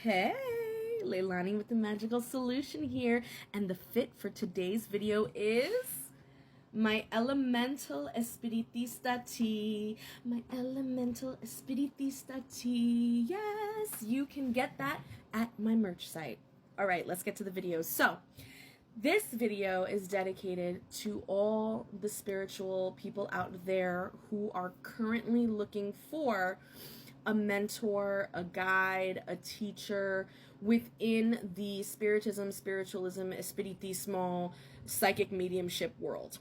Hey, Leilani with the Magical Solution here, and the fit for today's video is my Elemental Espiritista tea. My Elemental Espiritista tea. Yes, you can get that at my merch site. All right, let's get to the video. So, this video is dedicated to all the spiritual people out there who are currently looking for a mentor, a guide, a teacher within the spiritism, spiritualism, espiritismo, psychic mediumship world.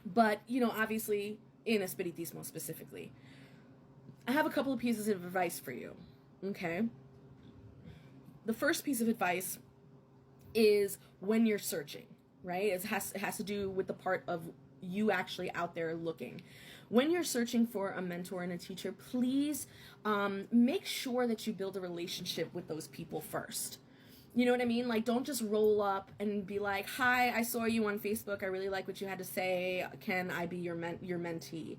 But, obviously in espiritismo specifically. I have a couple of pieces of advice for you, okay? The first piece of advice is when you're searching, right? It has to do with the part of you actually out there looking. When you're searching for a mentor and a teacher, please make sure that you build a relationship with those people first. You know what I mean? Like, don't just roll up and be like, hi, I saw you on Facebook. I really like what you had to say. Can I be your mentee?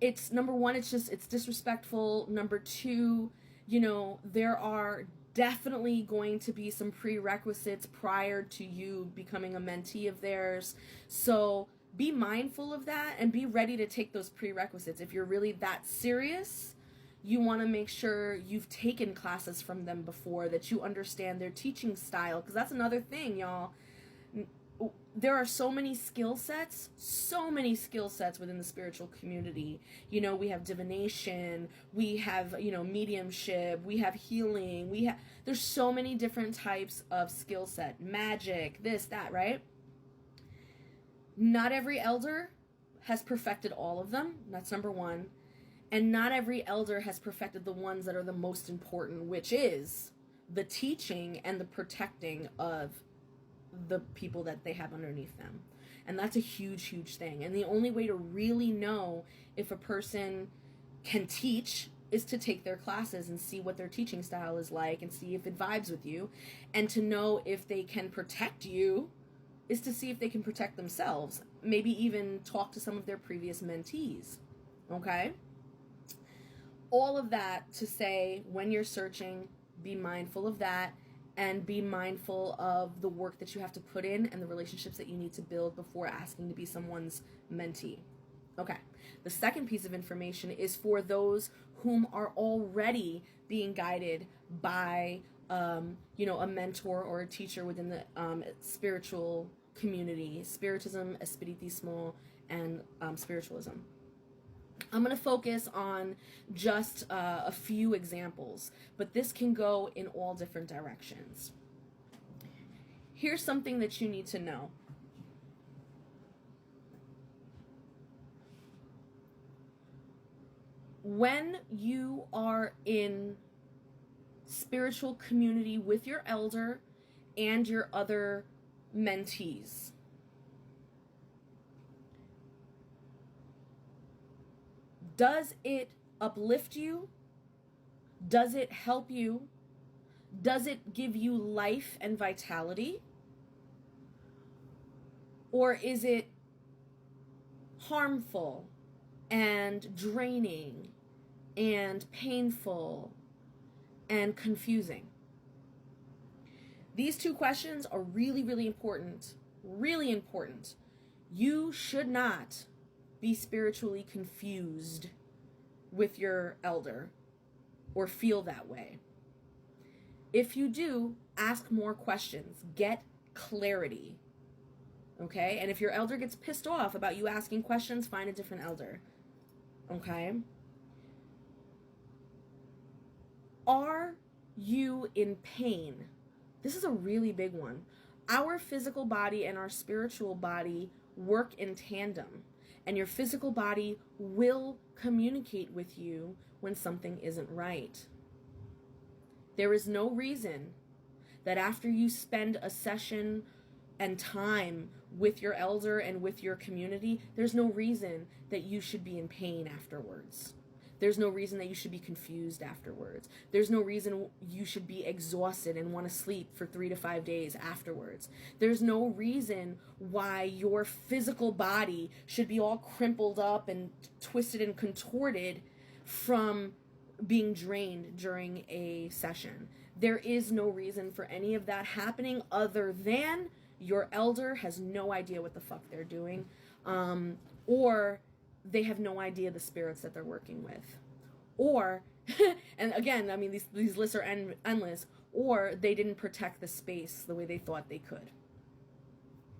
It's number one, it's disrespectful. Number two, there are definitely going to be some prerequisites prior to you becoming a mentee of theirs. So be mindful of that and be ready to take those prerequisites. If you're really that serious, you want to make sure you've taken classes from them before, that you understand their teaching style, because that's another thing, y'all. There are so many skill sets within the spiritual community. We have divination, we have, mediumship, we have healing, there's so many different types of skill set, magic, this, that, right? Not every elder has perfected all of them. That's number one. And not every elder has perfected the ones that are the most important, which is the teaching and the protecting of the people that they have underneath them. And that's a huge, huge thing. And the only way to really know if a person can teach is to take their classes and see what their teaching style is like and see if it vibes with you. And to know if they can protect you is to see if they can protect themselves. Maybe even talk to some of their previous mentees. Okay? All of that to say, when you're searching, be mindful of that. And be mindful of the work that you have to put in and the relationships that you need to build before asking to be someone's mentee. Okay. The second piece of information is for those whom are already being guided by, a mentor or a teacher within the spiritual community, spiritism, espiritismo, and spiritualism. I'm going to focus on just a few examples, but this can go in all different directions. Here's something that you need to know. When you are in spiritual community with your elder and your other mentees, does it uplift you? Does it help you? Does it give you life and vitality? Or is it harmful and draining and painful and confusing? These two questions are really, really important. Really important. You should not be spiritually confused with your elder or feel that way. If you do, ask more questions. Get clarity. Okay? And if your elder gets pissed off about you asking questions, find a different elder. Okay? Are you in pain? This is a really big one. Our physical body and our spiritual body work in tandem. And your physical body will communicate with you when something isn't right. There is no reason that after you spend a session and time with your elder and with your community, there's no reason that you should be in pain afterwards. There's no reason that you should be confused afterwards. There's no reason you should be exhausted and want to sleep for 3 to 5 days afterwards. There's no reason why your physical body should be all crimpled up and twisted and contorted from being drained during a session. There is no reason for any of that happening other than your elder has no idea what the fuck they're doing, or they have no idea the spirits that they're working with, or and again, I mean, these lists are endless, or they didn't protect the space the way they thought they could.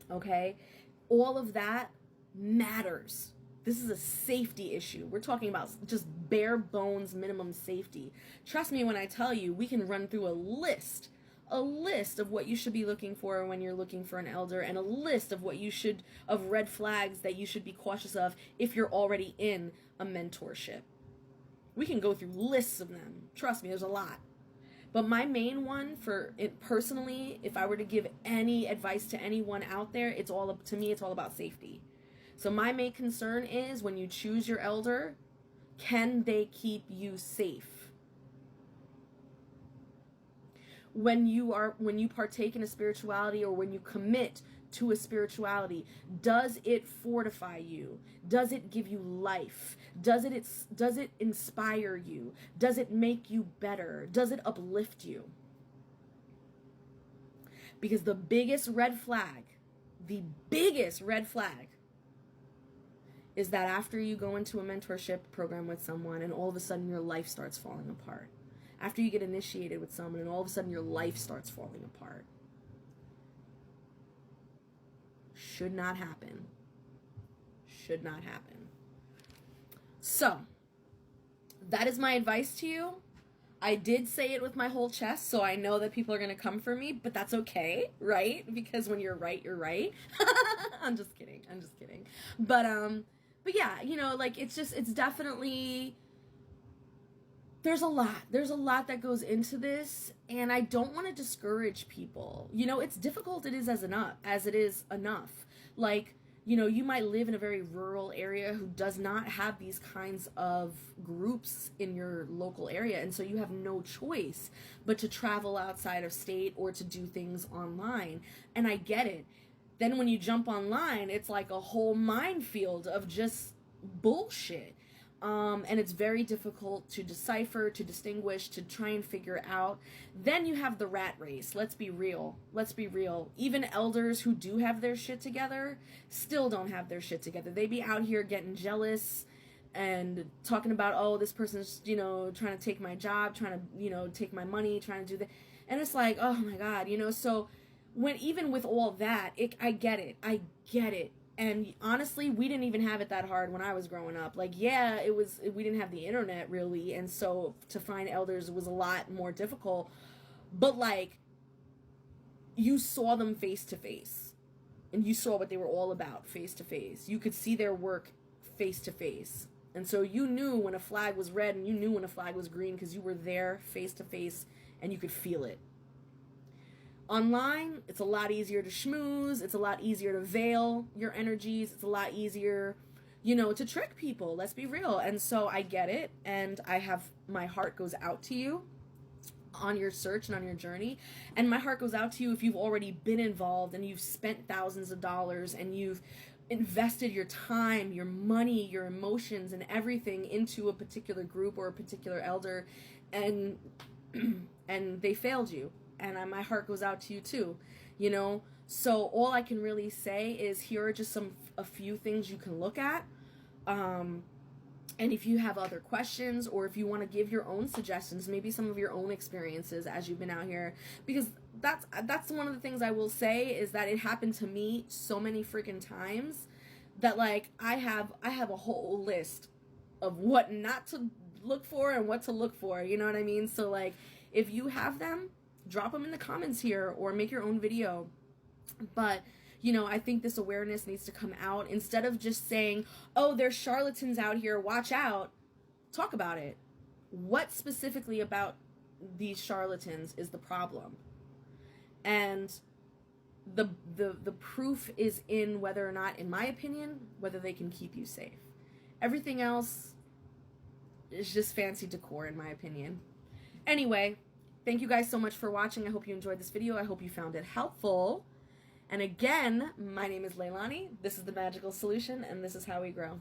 Okay? All of that matters. This is a safety issue. We're talking about just bare bones minimum safety. Trust me when I tell you, we can run through a list of what you should be looking for when you're looking for an elder, and a list of of red flags that you should be cautious of if you're already in a mentorship. We can go through lists of them. Trust me, there's a lot. But my main one for it personally, if I were to give any advice to anyone out there, it's all about safety. So my main concern is when you choose your elder, can they keep you safe? When you partake in a spirituality, or when you commit to a spirituality, does it fortify you? Does it give you life? Does it inspire you? Does it make you better? Does it uplift you? Because the biggest red flag is that after you go into a mentorship program with someone and all of a sudden your life starts falling apart. After you get initiated with someone and all of a sudden your life starts falling apart. Should not happen. Should not happen. So, that is my advice to you. I did say it with my whole chest, so I know that people are going to come for me, but that's okay, right? Because when you're right, you're right. I'm just kidding. But yeah, you know, like, it's definitely, there's a lot that goes into this, and I don't want to discourage people. You know, it's difficult, it is as it is enough. Like, you know, you might live in a very rural area who does not have these kinds of groups in your local area, and so you have no choice but to travel outside of state or to do things online. And I get it. Then when you jump online, it's like a whole minefield of just bullshit. And it's very difficult to decipher, to distinguish, to try and figure out. Then you have the rat race. Let's be real. Even elders who do have their shit together still don't have their shit together. They be out here getting jealous and talking about, oh, this person's, you know, trying to take my job, trying to, you know, take my money, trying to do that. And it's like, oh my God, you know, so even with all that, I get it. And honestly, we didn't even have it that hard when I was growing up. Like, yeah, we didn't have the internet really, and so to find elders was a lot more difficult. But like, you saw them face to face, and you saw what they were all about face to face. You could see their work face to face, and so you knew when a flag was red and you knew when a flag was green because you were there face to face and you could feel it. Online, it's a lot easier to schmooze. It's a lot easier to veil your energies. It's a lot easier, you know, to trick people. Let's be real. And so I get it. And my heart goes out to you on your search and on your journey. And my heart goes out to you if you've already been involved and you've spent thousands of dollars and you've invested your time, your money, your emotions, and everything into a particular group or a particular elder, and they failed you. And my heart goes out to you too, you know? So all I can really say is here are just a few things you can look at. And if you have other questions, or if you want to give your own suggestions, maybe some of your own experiences as you've been out here, because that's one of the things I will say is that it happened to me so many freaking times that like I have a whole list of what not to look for and what to look for, you know what I mean? So like, if you have them, drop them in the comments here or make your own video. But, you know, I think this awareness needs to come out. Instead of just saying, oh, there's charlatans out here, watch out. Talk about it. What specifically about these charlatans is the problem? And the proof is in whether or not, in my opinion, whether they can keep you safe. Everything else is just fancy decor, in my opinion. Anyway, thank you guys so much for watching. I hope you enjoyed this video. I hope you found it helpful. And again, my name is Leilani. This is The Magical Solution, and this is how we grow.